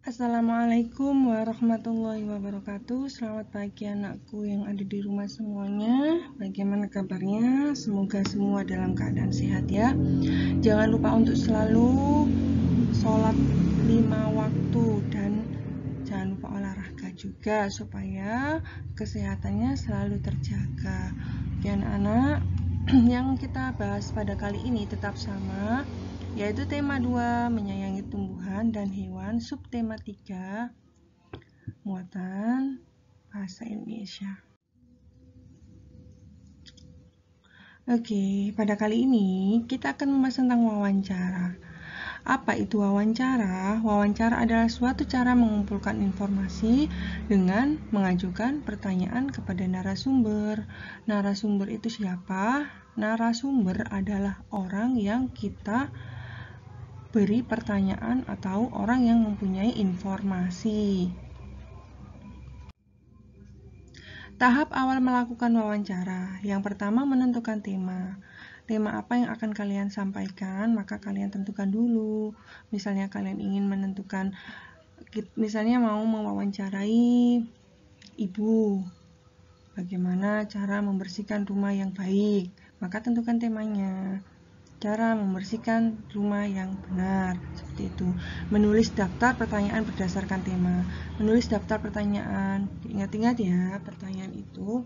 Assalamualaikum warahmatullahi wabarakatuh. Selamat pagi anakku yang ada di rumah semuanya. Bagaimana kabarnya? Semoga semua dalam keadaan sehat ya. Jangan lupa untuk selalu sholat 5 waktu dan jangan lupa olahraga juga supaya kesehatannya selalu terjaga. Oke anak-anak, yang kita bahas pada kali ini tetap sama, yaitu tema 2, menyayangi tumbuhan dan hewan, subtema 3, muatan bahasa Indonesia. Oke, pada kali ini kita akan membahas tentang wawancara. Apa itu wawancara? Wawancara adalah suatu cara mengumpulkan informasi dengan mengajukan pertanyaan kepada narasumber. Narasumber itu siapa? Narasumber adalah orang yang kita beri pertanyaan atau orang yang mempunyai informasi. Tahap awal melakukan wawancara. Yang pertama, menentukan tema. Tema apa yang akan kalian sampaikan, maka kalian tentukan dulu. Misalnya kalian ingin menentukan, misalnya mau mewawancarai ibu, bagaimana cara membersihkan rumah yang baik, maka tentukan temanya. Cara membersihkan rumah yang benar, seperti itu. Menulis daftar pertanyaan berdasarkan tema. Menulis daftar pertanyaan, ingat-ingat ya, pertanyaan itu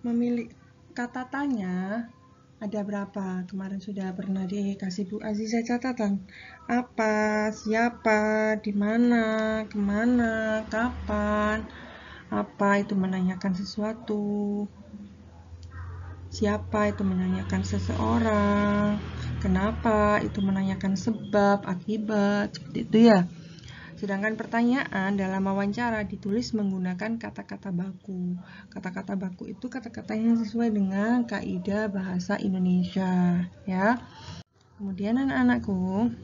memilih kata tanya ada berapa. Kemarin sudah pernah dikasih Bu Aziza catatan. Apa, siapa, di mana, kemana, kapan. Apa itu menanyakan sesuatu. Siapa itu menanyakan seseorang, kenapa itu menanyakan sebab, akibat, seperti itu ya. Sedangkan pertanyaan dalam wawancara ditulis menggunakan kata-kata baku. Kata-kata baku itu kata-kata yang sesuai dengan kaidah bahasa Indonesia, ya. Kemudian anak-anakku,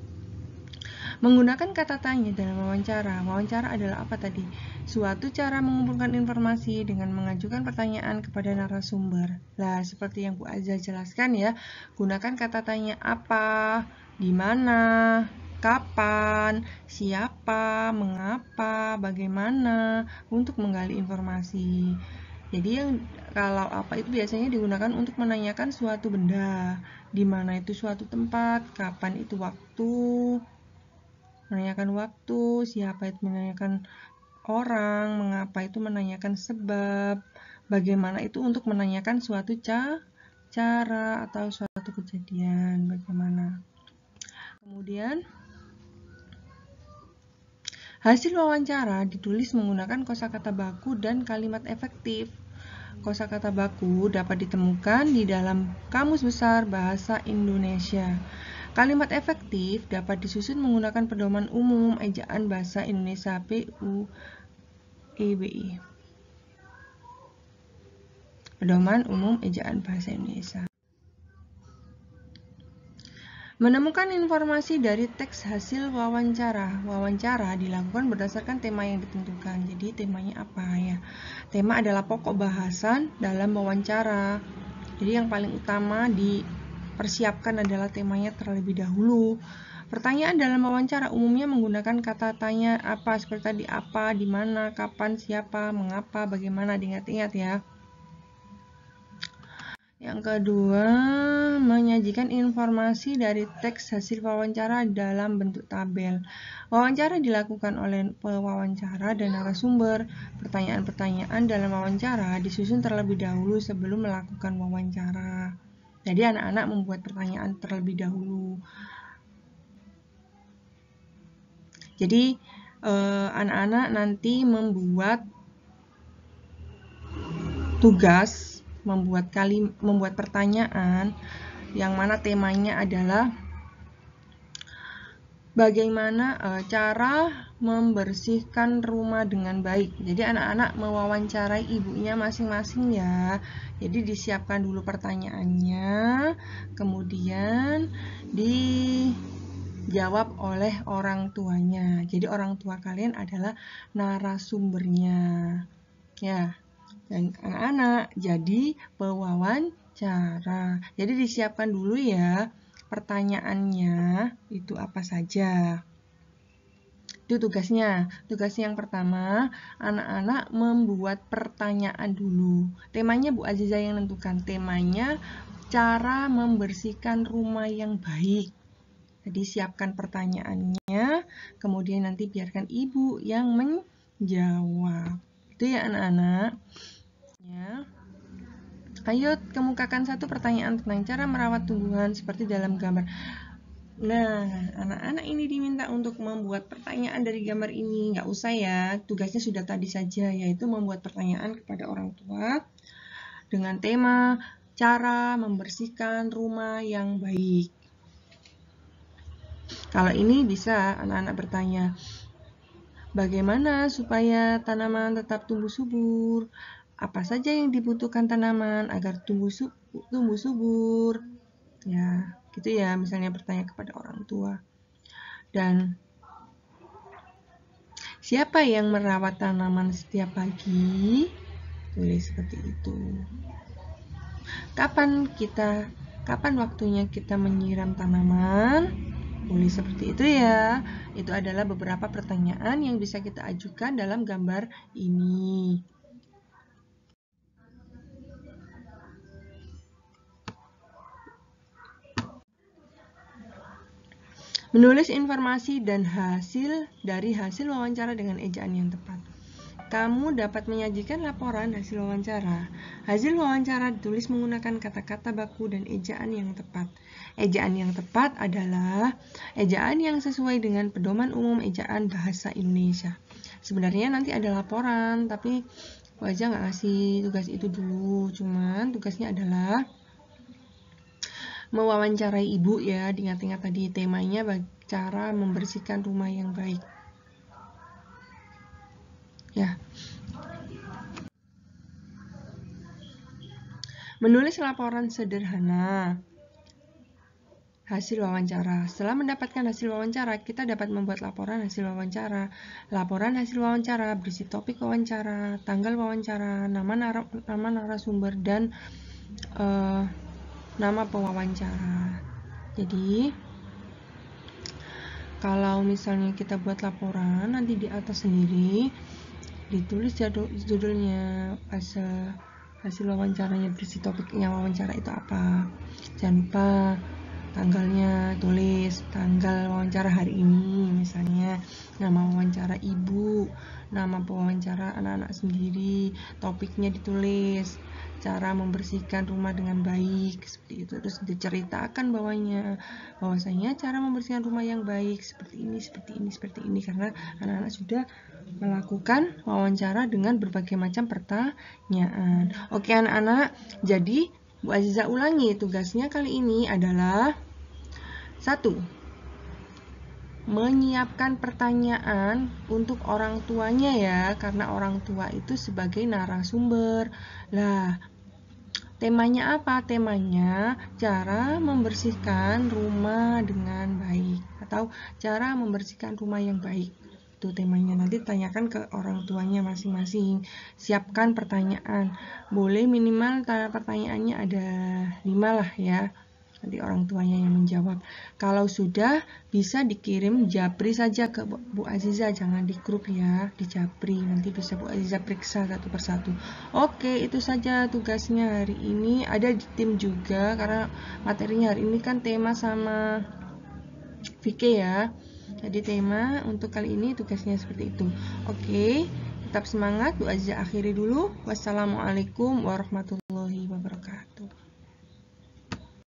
menggunakan kata tanya dalam wawancara. Wawancara adalah apa tadi? Suatu cara mengumpulkan informasi dengan mengajukan pertanyaan kepada narasumber. Lah, seperti yang Bu Azza jelaskan ya, gunakan kata tanya apa, di mana, kapan, siapa, mengapa, bagaimana untuk menggali informasi. Jadi yang kalau apa itu biasanya digunakan untuk menanyakan suatu benda, di mana itu suatu tempat, kapan itu waktu, menanyakan waktu, siapa itu menanyakan orang, mengapa itu menanyakan sebab, bagaimana itu untuk menanyakan suatu cara atau suatu kejadian, bagaimana. Kemudian, hasil wawancara ditulis menggunakan kosakata baku dan kalimat efektif. Kosakata baku dapat ditemukan di dalam Kamus Besar Bahasa Indonesia. Kalimat efektif dapat disusun menggunakan pedoman umum ejaan bahasa Indonesia PUEBI. Pedoman umum ejaan bahasa Indonesia. Menemukan informasi dari teks hasil wawancara. Wawancara dilakukan berdasarkan tema yang ditentukan. Jadi temanya apa ya? Tema adalah pokok bahasan dalam wawancara. Jadi yang paling utama dipersiapkan adalah temanya terlebih dahulu. Pertanyaan dalam wawancara umumnya menggunakan kata tanya apa, seperti tadi apa, di mana, kapan, siapa, mengapa, bagaimana, diingat-ingat ya. Yang kedua, menyajikan informasi dari teks hasil wawancara dalam bentuk tabel. Wawancara dilakukan oleh pewawancara dan narasumber. Pertanyaan-pertanyaan dalam wawancara disusun terlebih dahulu sebelum melakukan wawancara. Jadi anak-anak membuat pertanyaan terlebih dahulu. Jadi anak-anak nanti membuat tugas, membuat pertanyaan yang mana temanya adalah bagaimana cara membersihkan rumah dengan baik. Jadi anak-anak mewawancarai ibunya masing-masing ya. Jadi disiapkan dulu pertanyaannya, kemudian dijawab oleh orang tuanya. Jadi orang tua kalian adalah narasumbernya. Ya. Dan anak-anak jadi pewawancara. Jadi disiapkan dulu ya pertanyaannya itu apa saja. Itu tugasnya. Tugas yang pertama, anak-anak membuat pertanyaan dulu. Temanya Bu Aziza yang menentukan. Temanya cara membersihkan rumah yang baik. Jadi siapkan pertanyaannya, kemudian nanti biarkan ibu yang menjawab. Itu ya anak-anak. Ya. Ayo kemukakan satu pertanyaan tentang cara merawat tumbuhan seperti dalam gambar. Nah, anak-anak ini diminta untuk membuat pertanyaan dari gambar ini. Nggak usah ya, tugasnya sudah tadi saja, yaitu membuat pertanyaan kepada orang tua dengan tema cara membersihkan rumah yang baik. Kalau ini bisa anak-anak bertanya, bagaimana supaya tanaman tetap tumbuh subur? Apa saja yang dibutuhkan tanaman agar tumbuh subur? Ya, gitu ya, misalnya bertanya kepada orang tua. Dan siapa yang merawat tanaman setiap pagi? Tulis seperti itu. Kapan waktunya kita menyiram tanaman? Tulis seperti itu ya. Itu adalah beberapa pertanyaan yang bisa kita ajukan dalam gambar ini. Menulis informasi dan hasil dari hasil wawancara dengan ejaan yang tepat. Kamu dapat menyajikan laporan hasil wawancara. Hasil wawancara ditulis menggunakan kata-kata baku dan ejaan yang tepat. Ejaan yang tepat adalah ejaan yang sesuai dengan pedoman umum ejaan bahasa Indonesia. Sebenarnya nanti ada laporan, tapi wajah nggak ngasih tugas itu dulu. Cuman tugasnya adalah mewawancarai ibu ya, diingat-ingat tadi temanya cara membersihkan rumah yang baik. Ya. Menulis laporan sederhana hasil wawancara. Setelah mendapatkan hasil wawancara, kita dapat membuat laporan hasil wawancara. Laporan hasil wawancara berisi topik wawancara, tanggal wawancara, nama narasumber, dan nama pewawancara. Jadi kalau misalnya kita buat laporan, nanti di atas sendiri ditulis judulnya, hasil wawancaranya berisi topiknya wawancara itu apa. Jangan lupa tanggalnya, tulis tanggal wawancara hari ini, misalnya nama wawancara ibu, nama pewawancara anak-anak sendiri, topiknya ditulis cara membersihkan rumah dengan baik, seperti itu. Terus diceritakan bahwasanya cara membersihkan rumah yang baik seperti ini, karena anak-anak sudah melakukan wawancara dengan berbagai macam pertanyaan. Oke anak-anak, jadi Bu Aziza ulangi, tugasnya kali ini adalah 1. Menyiapkan pertanyaan untuk orang tuanya ya, karena orang tua itu sebagai narasumber. Lah, temanya apa? Temanya cara membersihkan rumah dengan baik, atau cara membersihkan rumah yang baik. Itu temanya. Nanti tanyakan ke orang tuanya masing-masing. Siapkan pertanyaan. Boleh minimal pertanyaannya ada 5 lah ya. Nanti orang tuanya yang menjawab. Kalau sudah, bisa dikirim japri saja ke Bu Aziza, jangan di grup ya, di japri. Nanti bisa Bu Aziza periksa satu persatu. Oke, itu saja tugasnya hari ini. Ada di tim juga, karena materinya hari ini kan tema sama VK ya. Jadi tema untuk kali ini tugasnya seperti itu. Oke, tetap semangat. Bu Aziza akhiri dulu. Wassalamualaikum warahmatullahi wabarakatuh.